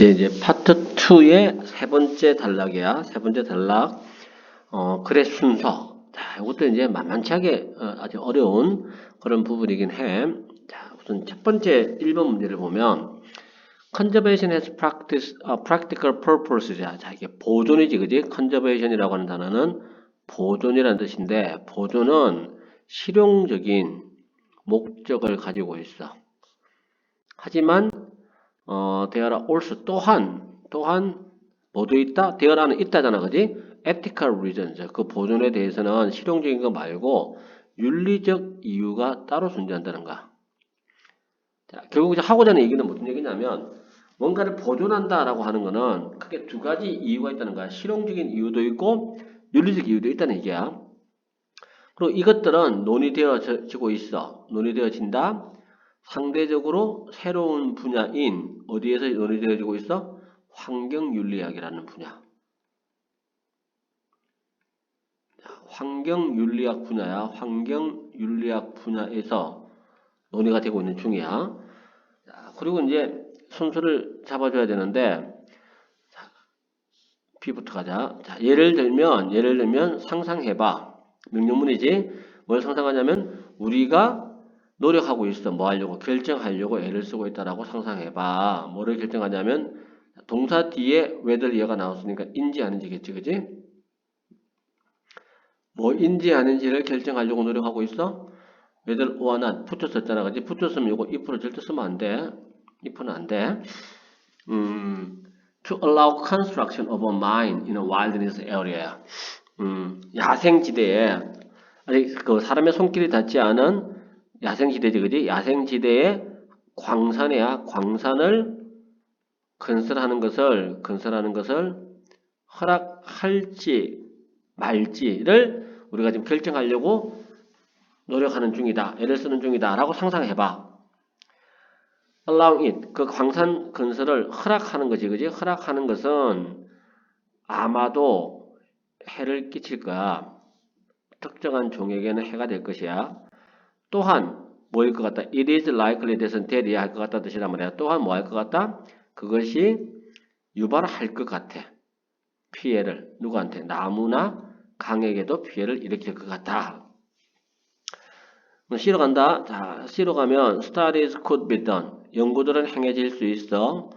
이제 파트 2의 세 번째 단락이야. 세 번째 단락. 글의 순서. 자, 이것도 이제 만만치 않게 아주 어려운 그런 부분이긴 해. 자, 우선 첫 번째 1번 문제를 보면 conservation has practical purposes. 자, 이게 보존이지, 그지? conservation이라고 하는 단어는 보존이라는 뜻인데, 보존은 실용적인 목적을 가지고 있어. 하지만 there are also 또한 뭐도 있다? there는 있다잖아, 그지? ethical reasons. 그 보존에 대해서는 실용적인 거 말고 윤리적 이유가 따로 존재한다는 거야. 자, 결국 이제 하고자 하는 얘기는 무슨 얘기냐면 뭔가를 보존한다라고 하는 거는 크게 두 가지 이유가 있다는 거야. 실용적인 이유도 있고 윤리적 이유도 있다는 얘기야. 그리고 이것들은 논의되어지고 있어. 논의되어진다. 상대적으로 새로운 분야인 어디에서 논의되어지고 있어? 환경윤리학이라는 분야. 환경윤리학 분야야. 환경윤리학 분야에서 논의가 되고 있는 중이야. 자, 그리고 이제 순서를 잡아줘야 되는데, 자, B부터 가자. 자, 예를 들면 상상해봐. 명령문이지. 뭘 상상하냐면 우리가 노력하고 있어. 뭐 하려고? 결정하려고 애를 쓰고 있다라고 상상해봐. 뭐를 결정하냐면 동사 뒤에 whether 얘가 나왔으니까 인지하는지겠지, 그지? 뭐 인지하는지를 결정하려고 노력하고 있어? whether or not 붙였었잖아, 그지? 붙였으면 이거 if를 절대 쓰면 안 돼. if는 안 돼. To allow construction of a mine in a wilderness area. 야생지대에 아직 그 사람의 손길이 닿지 않은 야생지대지, 그지? 야생지대에 광산을 건설하는 것을 허락할지 말지를 우리가 지금 결정하려고 노력하는 중이다. 애를 쓰는 중이다. 라고 상상해봐. allowing it. 그 광산 건설을 허락하는 거지, 그지? 허락하는 것은 아마도 해를 끼칠 거야. 특정한 종에게는 해가 될 것이야. 또한 뭐일 것 같다? It is likely that은 that이야 할 것 같다 뜻이란 말이야. 또한 뭐 할 것 같다? 그것이 유발할 것 같아. 피해를 누구한테? 나무나 강에게도 피해를 일으킬 것 같다. C로 간다. 자, C로 가면 studies could be done. 연구들은 행해질 수 있어.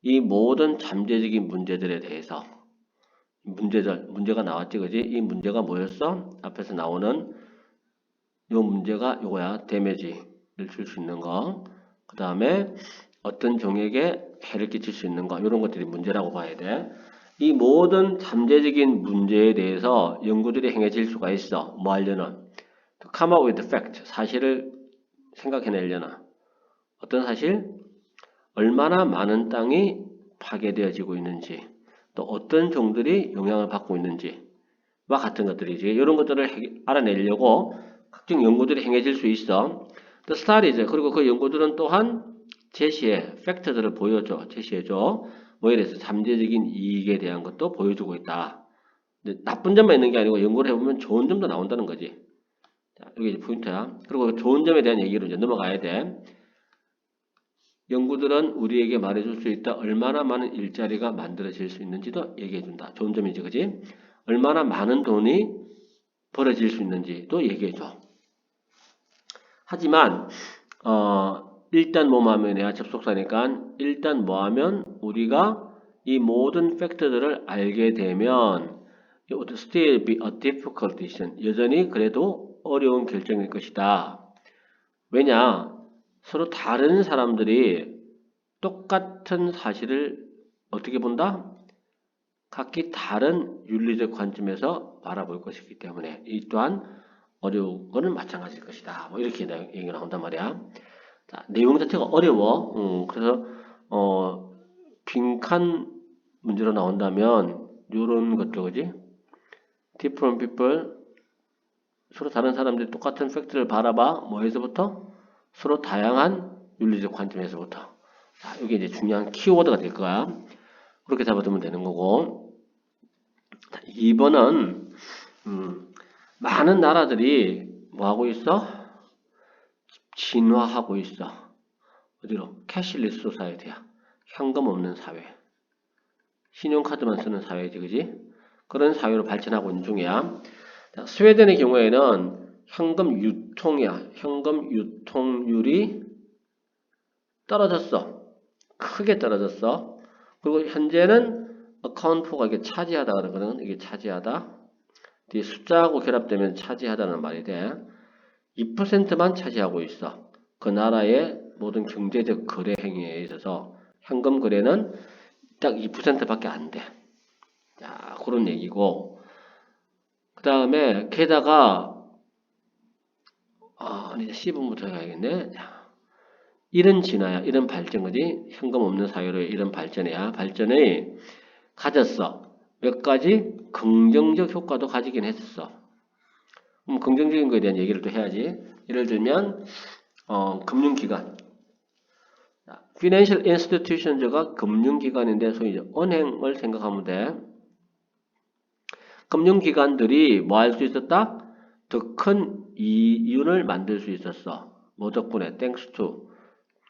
이 모든 잠재적인 문제들에 대해서. 문제가 나왔지, 그지? 이 문제가 뭐였어? 앞에서 나오는 요 문제가 요거야. 데미지를 줄 수 있는 거. 그 다음에 어떤 종에게 해를 끼칠 수 있는 거. 이런 것들이 문제라고 봐야 돼. 이 모든 잠재적인 문제에 대해서 연구들이 행해질 수가 있어. 뭐 하려는? To come up with fact. 사실을 생각해내려나. 어떤 사실? 얼마나 많은 땅이 파괴되어지고 있는지. 또 어떤 종들이 영향을 받고 있는지와 같은 것들이지. 이런 것들을 알아내려고 각종 연구들이 행해질 수 있어. The studies. 그리고 그 연구들은 또한 제시해. 팩트들을 제시해줘. 뭐에 대해서 잠재적인 이익에 대한 것도 보여주고 있다. 근데 나쁜 점만 있는 게 아니고 연구를 해보면 좋은 점도 나온다는 거지. 자, 여기 이제 포인트야. 그리고 좋은 점에 대한 얘기로 이제 넘어가야 돼. 연구들은 우리에게 말해줄 수 있다. 얼마나 많은 일자리가 만들어질 수 있는지도 얘기해준다. 좋은 점이지, 그지? 얼마나 많은 돈이 벌어질 수 있는지도 얘기해줘. 하지만 일단 뭐하면 내가 접속사니까 일단 뭐하면 우리가 이 모든 팩트들을 알게 되면 it would still be a difficult decision. 여전히 그래도 어려운 결정일 것이다. 왜냐? 서로 다른 사람들이 똑같은 사실을 어떻게 본다? 각기 다른 윤리적 관점에서 바라볼 것이기 때문에 이 또한 어려운 거는 마찬가지일 것이다. 뭐 이렇게 얘기가 나온단 말이야. 자, 내용 자체가 어려워. 그래서 빈칸 문제로 나온다면 이런 것들, 그지? Different people, 서로 다른 사람들이 똑같은 팩트를 바라봐. 뭐에서부터? 서로 다양한 윤리적 관점에서부터. 자, 이게 이제 중요한 키워드가 될 거야. 그렇게 잡아두면 되는 거고. 자, 2번은 많은 나라들이 뭐 하고 있어? 진화하고 있어. 어디로? 캐시리스 소사이티야. 현금 없는 사회. 신용카드만 쓰는 사회지, 그지? 그런 사회로 발전하고 있는 중이야. 자, 스웨덴의 경우에는 현금 유통이야. 현금 유통률이 떨어졌어. 크게 떨어졌어. 그리고 현재는 어카운트가 이게 차지하다 그러거든. 이게 차지하다. 뒤에 숫자하고 결합되면 차지하다는 말이 돼. 2%만 차지하고 있어. 그 나라의 모든 경제적 거래 행위에 있어서 현금 거래는 딱 2%밖에 안 돼. 자, 그런 얘기고. 그 다음에 게다가 이제 C분부터 해야겠네. 자, 이런 진화야. 이런 발전, 그지? 현금 없는 사회로의 이런 발전이야. 발전이 가졌어. 몇 가지 긍정적 효과도 가지긴 했었어. 긍정적인 거에 대한 얘기를 또 해야지. 예를 들면 금융기관. Financial Institutions가 금융기관인데 소위 이제 은행을 생각하면 돼. 금융기관들이 뭐 할 수 있었다? 더 큰 이윤을 만들 수 있었어. 뭐 덕분에? Thanks to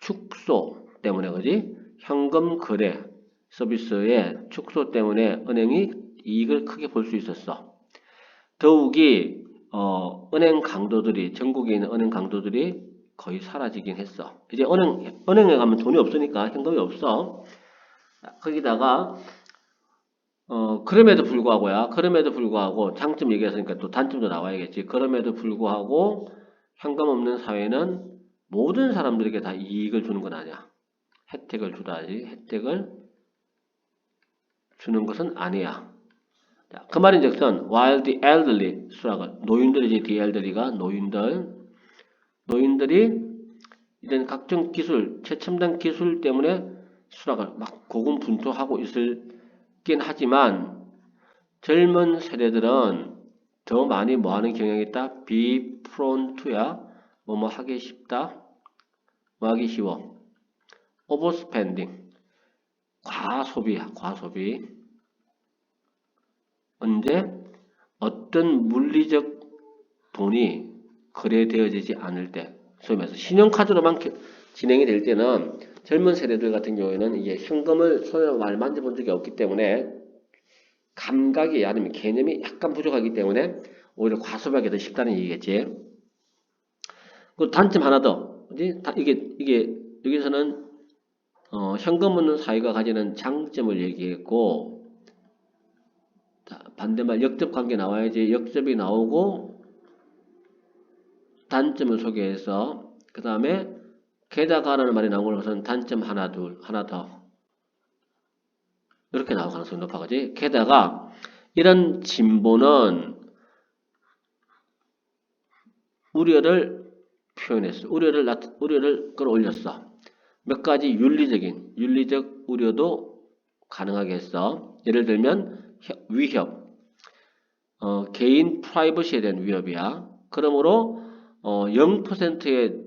축소 때문에, 그지? 현금 거래 서비스의 축소 때문에 은행이 이익을 크게 볼 수 있었어. 더욱이 은행 강도들이, 전국에 있는 은행 강도들이 거의 사라지긴 했어. 이제 은행에 가면 돈이 없으니까 현금이 없어. 거기다가 그럼에도 불구하고 장점 얘기했으니까 또 단점도 나와야겠지. 그럼에도 불구하고 현금 없는 사회는 모든 사람들에게 다 이익을 주는 건 아니야. 혜택을 주다지. 혜택을 주는 것은 아니야. 자, 그 말인즉슨 while the elderly 수락을 노인들이지. the elderly가 노인들이 이런 각종 기술, 최첨단 기술 때문에 수락을 막 고군분투하고 있긴 하지만 젊은 세대들은 더 많이 뭐하는 경향이 있다? be prone to야. 뭐뭐 하기 쉽다. 뭐 하기 쉬워. overspending. 과소비야. 과소비. 언제? 어떤 물리적 돈이 거래되어지지 않을 때. 소위 말해서 신용카드로만 진행이 될 때는 젊은 세대들 같은 경우에는 이게 현금을 손으로 말 만져본 적이 없기 때문에 감각이 아니면 개념이 약간 부족하기 때문에 오히려 과소비하기 더 쉽다는 얘기겠지. 그 단점 하나 더. 이게 여기서는 현금 없는 사회가 가지는 장점을 얘기했고, 반대말 역접 관계 나와야지. 역접이 나오고 단점을 소개해서 그 다음에 게다가라는 말이 나온 것은 단점 하나 더 이렇게 나올 가능성이 높아가지. 게다가 이런 진보는 우려를 표현했어. 우려를 끌어올렸어. 몇 가지 윤리적 우려도 가능하게 했어. 예를 들면 위협, 개인 프라이버시에 대한 위협이야. 그러므로 0%의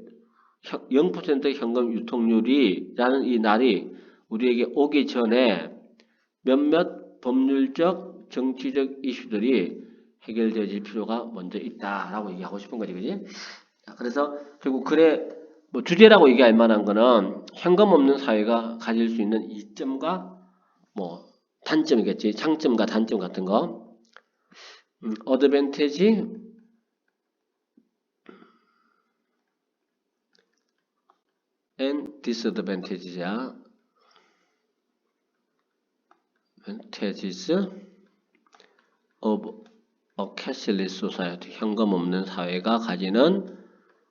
현금 유통률이라는 이 날이 우리에게 오기 전에 몇몇 법률적, 정치적 이슈들이 해결되어질 필요가 먼저 있다라고 얘기하고 싶은 거지, 그지? 그래서 결국 뭐 주제라고 얘기할 만한 거는 현금 없는 사회가 가질 수 있는 이점과 뭐 단점이겠지, 장점과 단점 같은 거. 어드밴티지 and disadvantage야. advantages of a cashless society. 현금 없는 사회가 가지는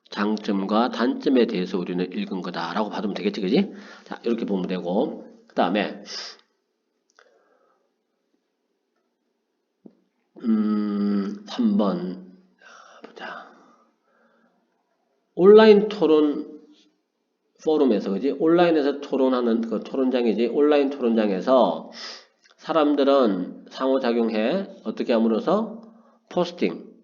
장점과 단점에 대해서 우리는 읽은 거다라고 봐두면 되겠지, 그지? 자, 이렇게 보면 되고, 그 다음에 3번 보자. 온라인 토론 포럼에서, 그지? 온라인에서 토론하는 그 토론장이지. 온라인 토론장에서 사람들은 상호작용해. 어떻게 함으로써? 포스팅.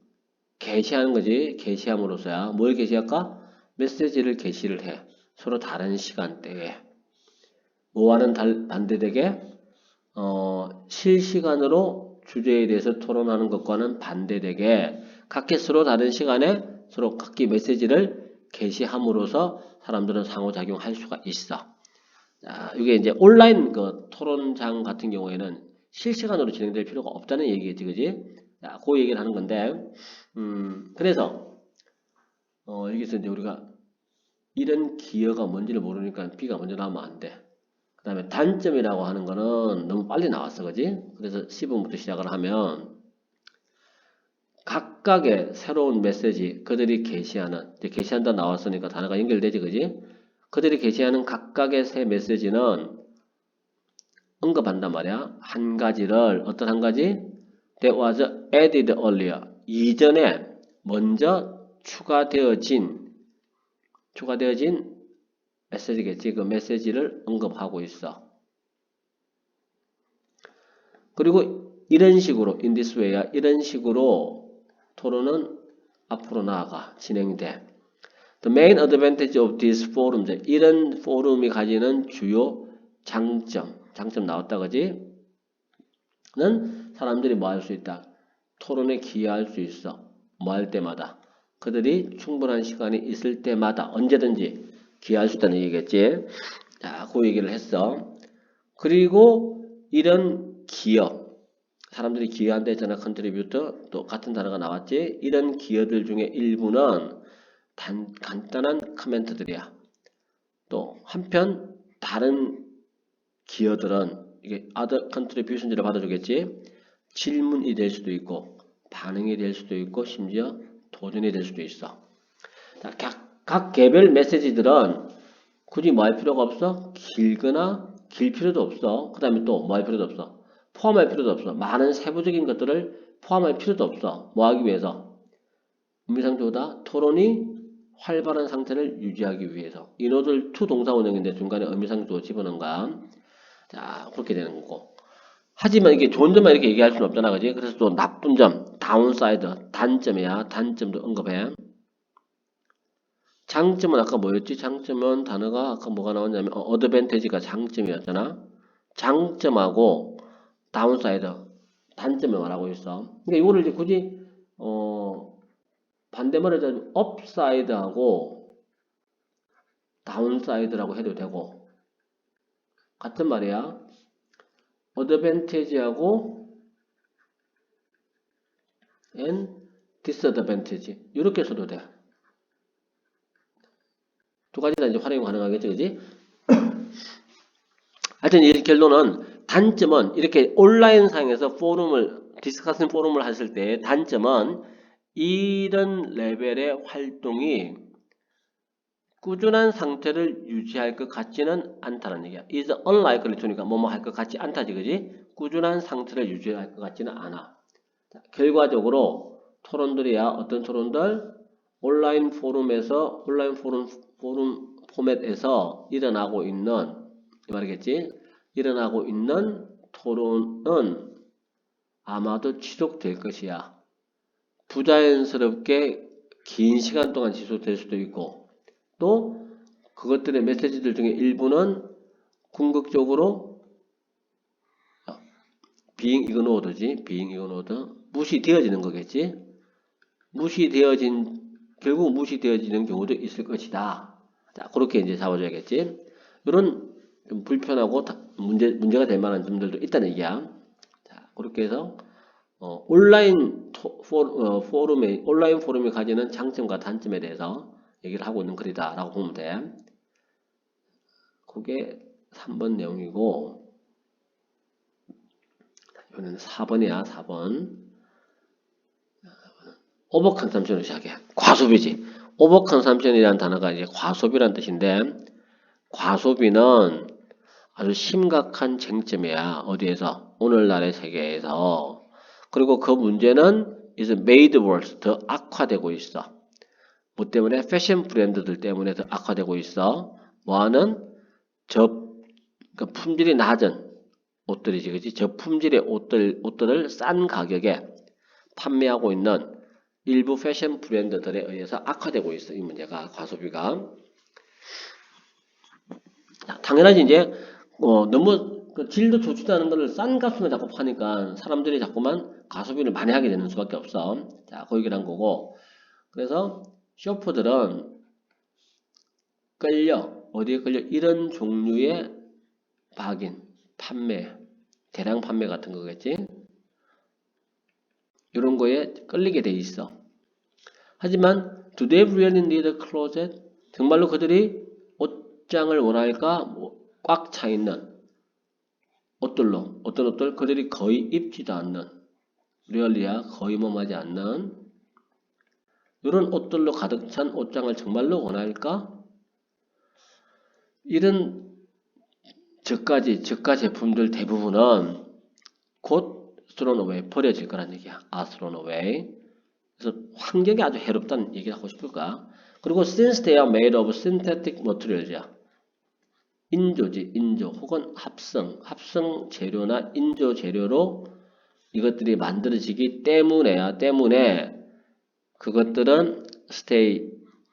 게시하는 거지. 게시함으로써야. 뭘 게시할까? 메시지를 게시를 해. 서로 다른 시간대에. 뭐와는 반대되게 실시간으로 주제에 대해서 토론하는 것과는 반대되게 각기 서로 다른 시간에 서로 각기 메시지를 게시함으로써 사람들은 상호작용할 수가 있어. 자, 이게 이제 온라인 그 토론장 같은 경우에는 실시간으로 진행될 필요가 없다는 얘기겠지, 그지? 자, 그 얘기를 하는 건데, 그래서, 여기서 이제 우리가 이런 기여가 뭔지를 모르니까 B가 먼저 나오면 안 돼. 그 다음에 단점이라고 하는 거는 너무 빨리 나왔어, 그지? 그래서 C번부터 시작을 하면, 각각의 새로운 메시지, 그들이 게시하는, 이제 게시한다 나왔으니까 단어가 연결되지, 그지? 그들이 게시하는 각각의 새 메시지는 언급한단 말이야. 한 가지를, 어떤 한 가지? That was added earlier. 이전에 먼저 추가되어진 메시지겠지. 그 메시지를 언급하고 있어. 그리고 이런 식으로, in this way야, 이런 식으로 토론은 앞으로 나아가, 진행돼. The main advantage of these forums, 이런 포럼이 가지는 주요 장점 나왔다, 그지? 는 사람들이 뭐 할 수 있다? 토론에 기여할 수 있어. 뭐 할 때마다. 그들이 충분한 시간이 있을 때마다 언제든지 기여할 수 있다는 얘기겠지. 자, 그 얘기를 했어. 그리고 이런 기여, 사람들이 기여한다 했잖아. 컨트리뷰터. 또 같은 단어가 나왔지. 이런 기여들 중에 일부는 간단한 코멘트들이야. 또 한편 다른 기여들은 이게 other contribution들을 받아주겠지. 질문이 될 수도 있고 반응이 될 수도 있고 심지어 도전이 될 수도 있어. 각 개별 메시지들은 굳이 뭐 할 필요가 없어? 길거나 길 필요도 없어. 그 다음에 또 뭐 할 필요도 없어? 포함할 필요도 없어. 많은 세부적인 것들을 포함할 필요도 없어. 뭐 하기 위해서? 의미상조다 토론이 활발한 상태를 유지하기 위해서. 인어들 to 동사 원형인데 중간에 의미상조 집어넣은 거야. 자, 그렇게 되는 거고. 하지만 이게 좋은 점만 이렇게 얘기할 수는 없잖아, 그지? 그래서 또 나쁜 점, 다운사이드, 단점이야. 단점도 언급해. 장점은 아까 뭐였지? 장점은 단어가 아까 뭐가 나왔냐면 어드밴티지가 장점이었잖아. 장점하고 다운사이드, 단점을 말하고 있어. 그러니까 이거를 이제 굳이 반대말을 하자면 업사이드하고 다운사이드라고 해도 되고 같은 말이야. 어드밴티지하고 and disadvantage 이렇게 써도 돼. 두 가지 다 이제 활용이 가능하겠죠, 그지? 하여튼 이 결론은 단점은 이렇게 온라인상에서 디스커션 포럼을 하실 때 단점은 이런 레벨의 활동이 꾸준한 상태를 유지할 것 같지는 않다는 얘기야. is unlikely to니까 뭐뭐 할 것 같지 않다지, 그지? 꾸준한 상태를 유지할 것 같지는 않아. 자, 결과적으로 토론들이야. 어떤 토론들? 온라인 포럼에서 포럼 포맷에서 일어나고 있는 이 말이겠지? 일어나고 있는 토론은 아마도 지속될 것이야. 부자연스럽게 긴 시간 동안 지속될 수도 있고 또 그것들의 메시지들 중에 일부는 궁극적으로 being ignored 무시되어지는 거겠지. 결국 무시되어지는 경우도 있을 것이다. 자, 그렇게 이제 잡아줘야겠지. 이런 좀 불편하고 문제가 될 만한 점들도 있다는 얘기야. 자, 그렇게 해서 온라인 포럼이 가지는 장점과 단점에 대해서 얘기를 하고 있는 글이다라고 보면 돼. 그게 3번 내용이고 이거는 4번이야. 4번. 오버컨섬션을 시작해. 과소비지. 오버컨섬션이라는 단어가 이제 과소비라는 뜻인데 과소비는 아주 심각한 쟁점이야. 어디에서? 오늘날의 세계에서. 그리고 그 문제는 is made worse. 더 악화되고 있어. 뭐 때문에? 패션 브랜드들 때문에 더 악화되고 있어. 뭐하는? 그러니까 품질이 낮은 옷들이지, 그지? 저품질의 옷들을 싼 가격에 판매하고 있는 일부 패션 브랜드들에 의해서 악화되고 있어. 이 문제가, 과소비가. 당연하지, 이제, 너무 질도 좋지도 않은 거를 싼 값으로 자꾸 파니까 사람들이 자꾸만 과소비를 많이 하게 되는 수밖에 없어. 자, 그 얘기를 한 거고. 그래서 쇼퍼들은 어디에 끌려? 이런 종류의 박인, 판매, 대량 판매 같은 거겠지. 이런 거에 끌리게 돼 있어. 하지만 do they really need a closet? 정말로 그들이 옷장을 원할까? 꽉 차 있는 옷들로, 어떤 옷들? 그들이 거의 입지도 않는, really야 거의 몸하지 않는 이런 옷들로 가득 찬 옷장을 정말로 원할까? 이런 저가 제품들 대부분은 곧 thrown away, 버려질 거란 얘기야. are thrown away. 그래서 환경이 아주 해롭다는 얘기를 하고 싶을까? 그리고 since they are made of synthetic materials야. 인조 혹은 합성 재료나 인조 재료로 이것들이 만들어지기 때문에 그것들은 stay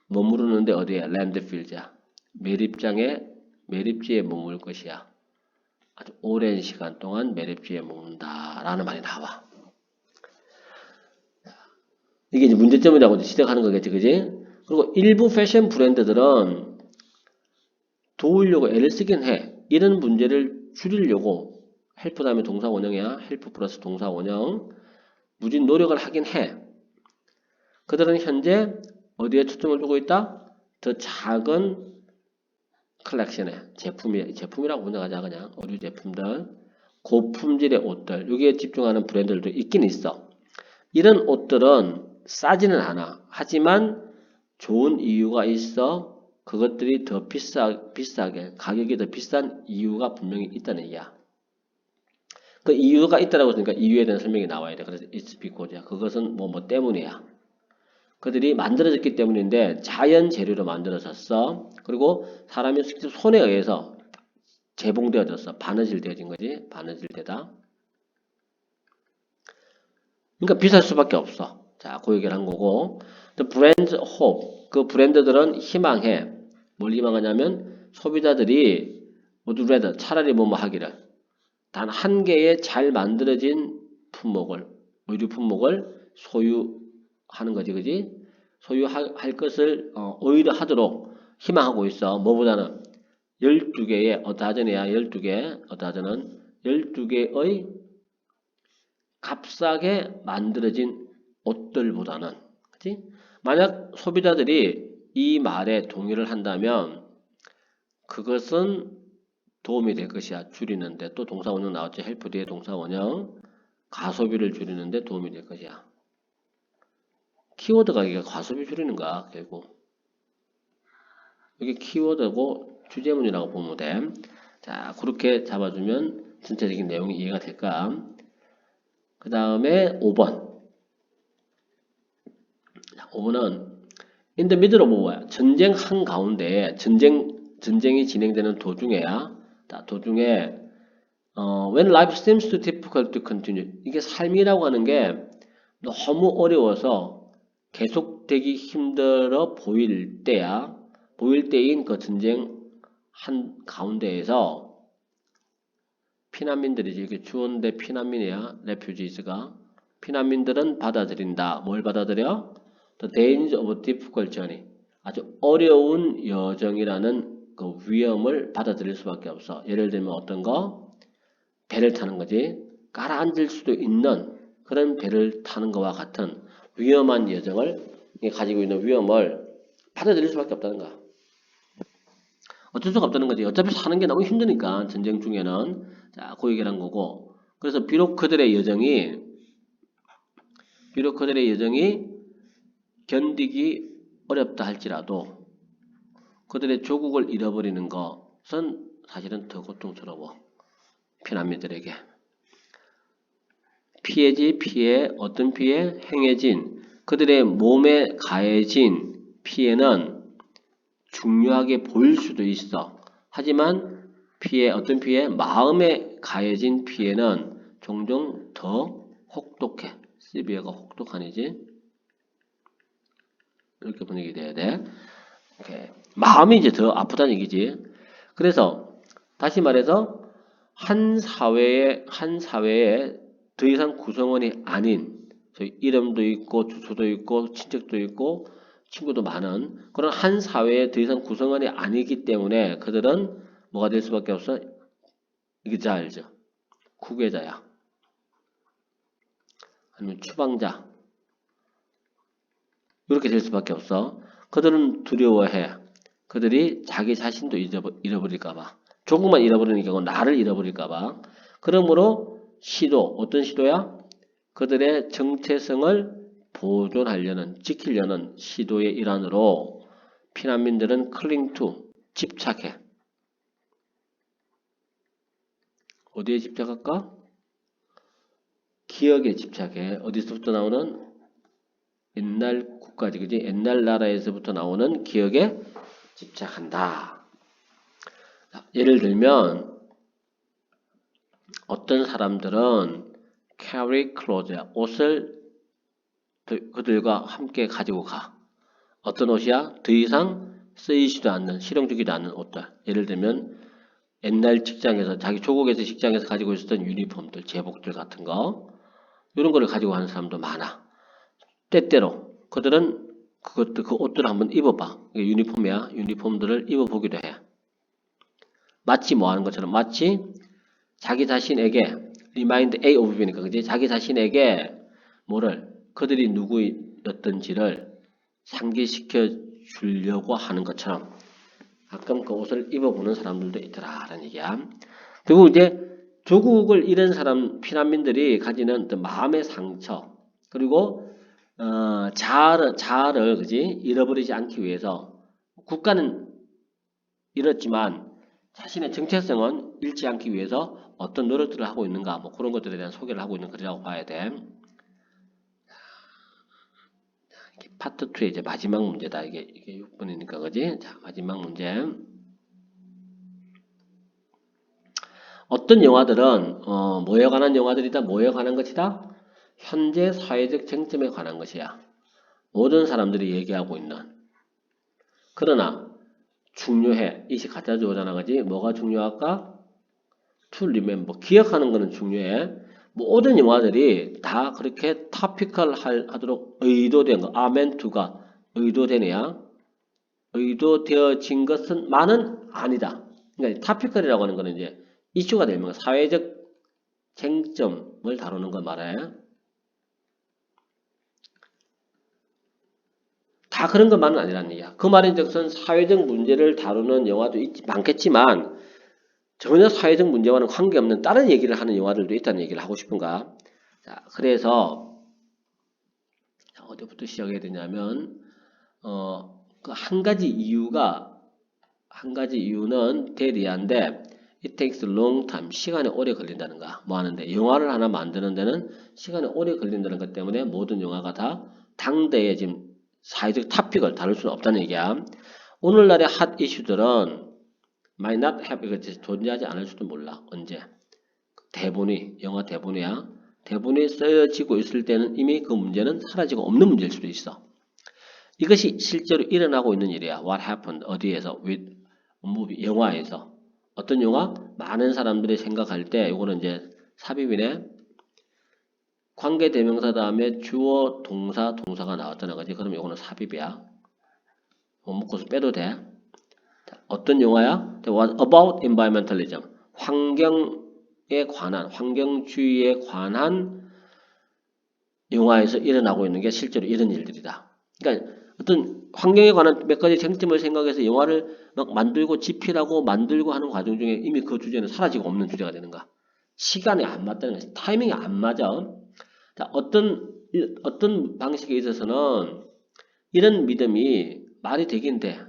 머무르는데 어디에? landfill자. 매립지에 머물 것이야. 아주 오랜 시간 동안 매립지에 머문다라는 말이 나와. 이게 이제 문제점이라고 지적하는 거겠지, 그지? 그리고 일부 패션 브랜드들은 도우려고 애를 쓰긴 해. 이런 문제를 줄이려고 헬프 다음에 동사 원형이야. 헬프 플러스 동사 원형. 무진 노력을 하긴 해. 그들은 현재 어디에 초점을 두고 있다? 더 작은 컬렉션에 제품이라고 분석하자 그냥 의류 제품들, 고품질의 옷들 여기에 집중하는 브랜드들도 있긴 있어. 이런 옷들은 싸지는 않아. 하지만 좋은 이유가 있어. 그것들이 더 비싸게 가격이 더 비싼 이유가 분명히 있다는 얘기야. 그 이유가 있다라고 했으니까 이유에 대한 설명이 나와야 돼. 그래서 it's because야. 그것은 뭐 때문이야. 그들이 만들어졌기 때문인데 자연 재료로 만들어졌어. 그리고 사람이 직접 손에 의해서 재봉되어졌어. 바느질 되어진 거지. 바느질 되다. 그러니까 비쌀 수밖에 없어. 자, 그 얘기를 한 거고. The brands hope. 그 브랜드들은 희망해. 뭘 희망하냐면 소비자들이 모두 rather 차라리 뭐뭐 하기를 단 한 개의 잘 만들어진 품목을 의류 품목을 소유하는 거지, 그지? 소유할 것을 오히려 하도록 희망하고 있어. 뭐보다는 12개의 어다전이야. 12개 어다전은 12개의 값싸게 만들어진 옷들보다는 그치? 만약 소비자들이 이 말에 동의를 한다면 그것은 도움이 될 것이야. 줄이는데 또 동사원형 나왔지. 헬프 뒤에 동사원형 가소비를 줄이는데 도움이 될 것이야. 키워드가 이게 가소비 줄이는 거야. 결국 이게 키워드고 주제문이라고 보면 돼. 자, 그렇게 잡아주면 전체적인 내용이 이해가 될까? 그 다음에 5번. 5번은 in the middle of war야. 전쟁 한가운데 전쟁이 진행되는 도중에야. 도중에 when life seems too difficult to continue. 이게 삶이라고 하는 게 너무 어려워서 계속되기 힘들어 보일 때야. 보일 때인 그 전쟁 한가운데에서 피난민들이지. 이게 주어인데 피난민이야. refugees가. 피난민들은 받아들인다. 뭘 받아들여? The dangers of a difficult journey. 아주 어려운 여정이라는 그 위험을 받아들일 수밖에 없어. 예를 들면 어떤 거? 배를 타는 거지. 가라앉을 수도 있는 그런 배를 타는 것과 같은 위험한 여정을 가지고 있는 위험을 받아들일 수밖에 없다는 거야. 어쩔 수가 없다는 거지. 어차피 사는 게 너무 힘드니까 전쟁 중에는. 자, 그 얘기를 한 거고. 그래서 비록 그들의 여정이 견디기 어렵다 할지라도 그들의 조국을 잃어버리는 것은 사실은 더 고통스러워. 피난민들에게. 피해, 어떤 피해? 행해진, 그들의 몸에 가해진 피해는 중요하게 보일 수도 있어. 하지만 어떤 피해? 마음에 가해진 피해는 종종 더 혹독해. 시비어가 혹독하니지. 이렇게 분위기 돼야 돼. 오케이. 마음이 이제 더 아프다는 얘기지. 그래서 다시 말해서 한 사회에 더 이상 구성원이 아닌 저희 이름도 있고 주소도 있고 친척도 있고 친구도 많은 그런 한 사회에 더 이상 구성원이 아니기 때문에 그들은 뭐가 될 수밖에 없어? exiled, 후계자야. 아니면 추방자. 이렇게 될 수밖에 없어. 그들은 두려워해. 그들이 자기 자신도 잃어버릴까봐. 조금만 잃어버리는 경우 나를 잃어버릴까봐. 그러므로 시도, 어떤 시도야? 그들의 정체성을 보존하려는, 지키려는 시도의 일환으로 피난민들은 cling to, 집착해. 어디에 집착할까? 기억에 집착해. 어디서부터 나오는? 옛날 국가지, 그지? 옛날 나라에서부터 나오는 기억에 집착한다. 예를 들면 어떤 사람들은 carry clothes, 옷을 그들과 함께 가지고 가. 어떤 옷이야? 더 이상 쓰이지도 않는, 실용적이지 않는 옷들. 예를 들면 옛날 직장에서, 자기 조국에서 직장에서 가지고 있었던 유니폼들, 제복들 같은 거, 이런 거를 가지고 가는 사람도 많아. 때때로 그들은 그 옷들을 한번 입어봐. 이게 유니폼이야. 유니폼들을 입어보기도 해. 마치 뭐 하는 것처럼, 마치 자기 자신에게 remind A of B니까, 그지? 자기 자신에게 뭐를, 그들이 누구였던지를 상기시켜 주려고 하는 것처럼 가끔 그 옷을 입어보는 사람들도 있더라라는 얘기야. 그리고 이제 조국을 잃은 사람, 피난민들이 가지는 어떤 마음의 상처, 그리고 자아를 그지? 잃어버리지 않기 위해서 국가는 잃었지만 자신의 정체성은 잃지 않기 위해서 어떤 노력들을 하고 있는가, 뭐 그런 것들에 대한 소개를 하고 있는 글이라고 봐야 돼. 파트 2의 이제 마지막 문제다. 이게 6번이니까, 그지? 자, 마지막 문제. 어떤 영화들은 뭐에 관한 영화들이다? 뭐에 관한 것이다? 현재 사회적 쟁점에 관한 것이야. 모든 사람들이 얘기하고 있는. 그러나 중요해. 이시 갖다 주잖아, 그지? 뭐가 중요할까? to remember. 기억하는 거는 중요해. 모든 영화들이 다 그렇게 토피컬 하도록 의도된 거. meant to가 의도되네야. 의도되어진 것은 많은 아니다. 그러니까 토피컬이라고 하는 거는 이제 이슈가 되면 사회적 쟁점을 다루는 걸 말해. 다 그런 것만은 아니라는 얘기야. 그 말인즉슨 사회적 문제를 다루는 영화도 많겠지만 전혀 사회적 문제와는 관계없는 다른 얘기를 하는 영화들도 있다는 얘기를 하고 싶은가. 자, 그래서 어디부터 시작해야 되냐면 그 한 가지 이유는 대리한데 it takes a long time. 시간이 오래 걸린다는 거야. 뭐 하는데? 영화를 하나 만드는 데는 시간이 오래 걸린다는 것 때문에 모든 영화가 다 당대의 지금 사회적 토픽을 다룰 수는 없다는 얘기야. 오늘날의 핫 이슈들은 might not have, 이거 존재하지 않을 수도 몰라. 언제? 영화 대본이야. 대본이 쓰여지고 있을 때는 이미 그 문제는 사라지고 없는 문제일 수도 있어. 이것이 실제로 일어나고 있는 일이야. What happened? 어디에서? with movie, 영화에서. 어떤 영화? 많은 사람들이 생각할 때, 이거는 이제 삽입이네. 관계대명사 다음에 주어, 동사, 동사가 나왔다는 거지. 그럼 이거는 삽입이야. 묶어서 빼도 돼. 어떤 영화야? What about environmentalism? 환경에 관한, 환경주의에 관한 영화에서 일어나고 있는 게 실제로 이런 일들이다. 그러니까 어떤 환경에 관한 몇 가지 쟁점을 생각해서 영화를 막 만들고 집필하고 만들고 하는 과정 중에 이미 그 주제는 사라지고 없는 주제가 되는 거야. 시간이 안 맞다는 거지. 타이밍이 안 맞아. 자, 어떤 방식에 있어서는 이런 믿음이 말이 되긴 돼.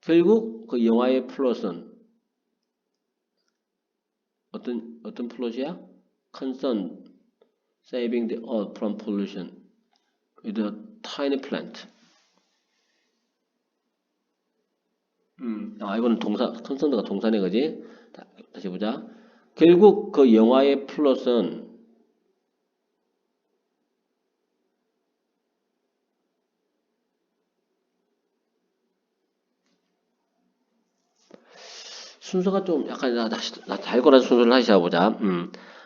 결국 그 영화의 플롯은 어떤 플롯이야? Concern saving the earth from pollution with a tiny plant. 이거는 동사, concern가 동사네, 그지? 다시 보자. 결국 그 영화의 플롯은 순서가 좀 약간 나 달고나 순서를 다시 잡아보자.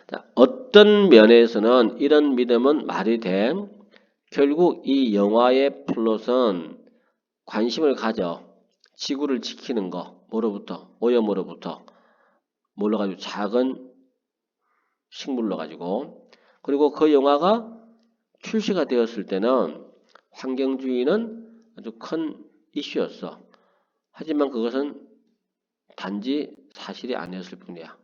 자, 어떤 면에서는 이런 믿음은 말이 돼. 결국 이 영화의 플롯은 관심을 가져. 지구를 지키는 거. 뭐로부터? 오염으로부터. 뭘로 가지고 작은 식물로 가지고 그리고 그 영화가 출시가 되었을 때는 환경주의는 아주 큰 이슈였어. 하지만 그것은 단지 사실이 아니었을 뿐이야.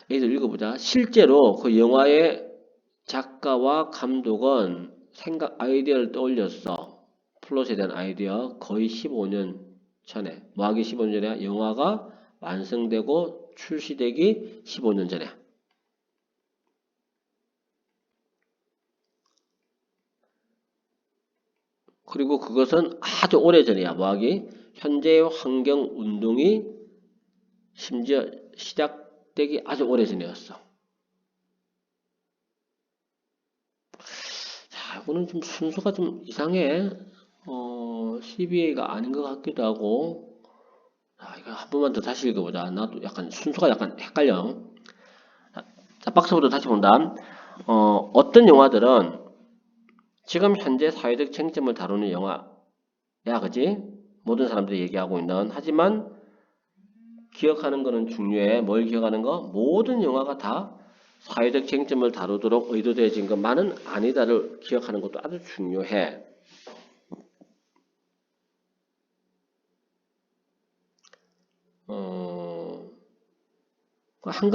얘들 읽어보자. 실제로 그 영화의 작가와 감독은 아이디어를 떠올렸어. 플롯에 대한 아이디어 거의 15년 전에. 뭐하기 15년 전에? 영화가 완성되고 출시되기 15년 전에. 그리고 그것은 아주 오래전이야. 뭐하기? 현재의 환경운동이 심지어 시작되기 아주 오래전이었어. 자, 이거는 좀 순서가 좀 이상해. CBA가 아닌 것 같기도 하고. 자, 이거 한 번만 더 다시 읽어보자. 나도 약간 순서가 약간 헷갈려. 자, 박스부터 다시 본다. 어떤 영화들은 지금 현재 사회적 쟁점을 다루는 영화야, 그지? 모든 사람들이 얘기하고 있는. 하지만 기억하는 거는 중요해. 뭘 기억하는 거? 모든 영화가 다 사회적 쟁점을 다루도록 의도되어진 것만은 아니다를 기억하는 것도 아주 중요해. 한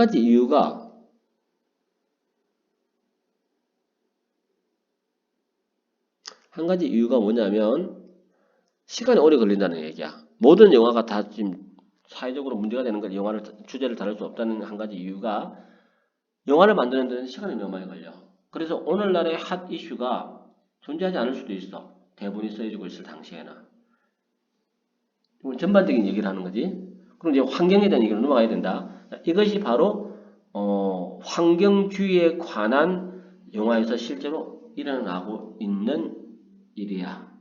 가지 이유가 뭐냐면 시간이 오래 걸린다는 얘기야. 모든 영화가 다 지금 사회적으로 문제가 되는 걸 영화를 주제를 다룰 수 없다는 한 가지 이유가 영화를 만드는 데는 시간이 너무 많이 걸려. 그래서 오늘날의 핫 이슈가 존재하지 않을 수도 있어. 대본이 써지고 있을 당시에는. 전반적인 얘기를 하는 거지. 그럼 이제 환경에 대한 얘기로 넘어가야 된다. 이것이 바로 환경주의에 관한 영화에서 실제로 일어나고 있는 일이야.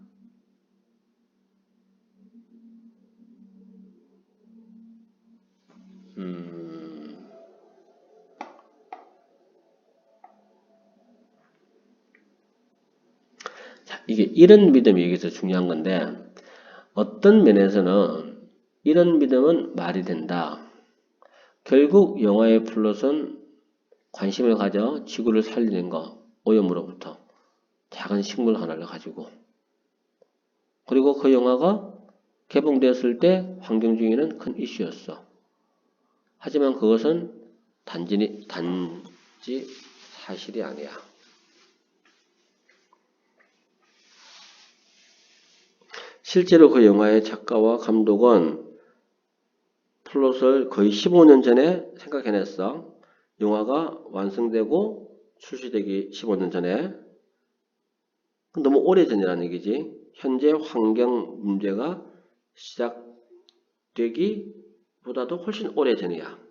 자, 이게 이런 믿음이 여기서 중요한 건데 어떤 면에서는 이런 믿음은 말이 된다. 결국 영화의 플롯은 관심을 가져 지구를 살리는 거, 오염으로부터 작은 식물 하나를 가지고 그리고 그 영화가 개봉되었을 때 환경주의는 큰 이슈였어. 하지만 그것은 단지 사실이 아니야. 실제로 그 영화의 작가와 감독은 플롯을 거의 15년 전에 생각해냈어. 영화가 완성되고 출시되기 15년 전에. 너무 오래전이라는 얘기지. 현재 환경 문제가 시작되기보다도 훨씬 오래전이야.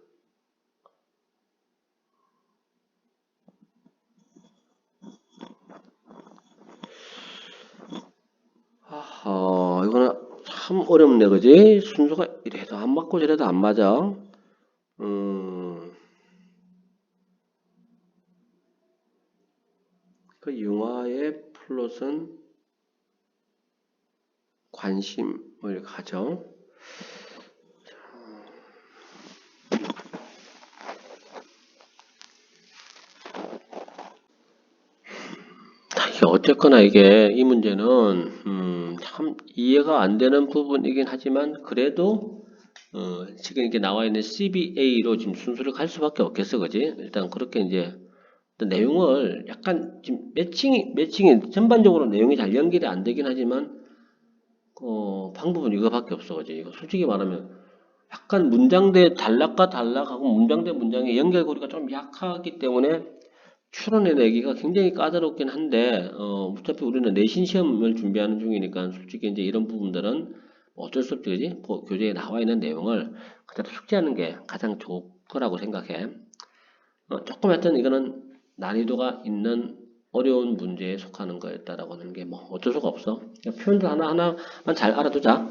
이거는 참 어렵네, 그지? 순서가 이래도 안 맞고 저래도 안 맞아. 그 영화의 플롯은 관심을 가져. 어쨌거나 이게 이 문제는 참 이해가 안 되는 부분이긴 하지만 그래도 지금 이렇게 나와 있는 CBA로 지금 순서를 갈 수밖에 없겠어, 그지? 일단 그렇게 이제 내용을 약간 지금 매칭이 전반적으로 내용이 잘 연결이 안 되긴 하지만 방법은 이거밖에 없어, 그지? 이거 솔직히 말하면 약간 문장대 단락과 단락하고 문장대 문장의 연결고리가 좀 약하기 때문에 추론해내기가 굉장히 까다롭긴 한데 어차피 우리는 내신 시험을 준비하는 중이니까 솔직히 이제 이런 부분들은 어쩔 수 없지, 그지? 교재에 나와 있는 내용을 그대로 숙지하는 게 가장 좋을 거라고 생각해. 조금 하여튼 이거는 난이도가 있는 어려운 문제에 속하는 거였다라고 하는 게 뭐 어쩔 수가 없어. 표현들 하나하나만 잘 알아두자.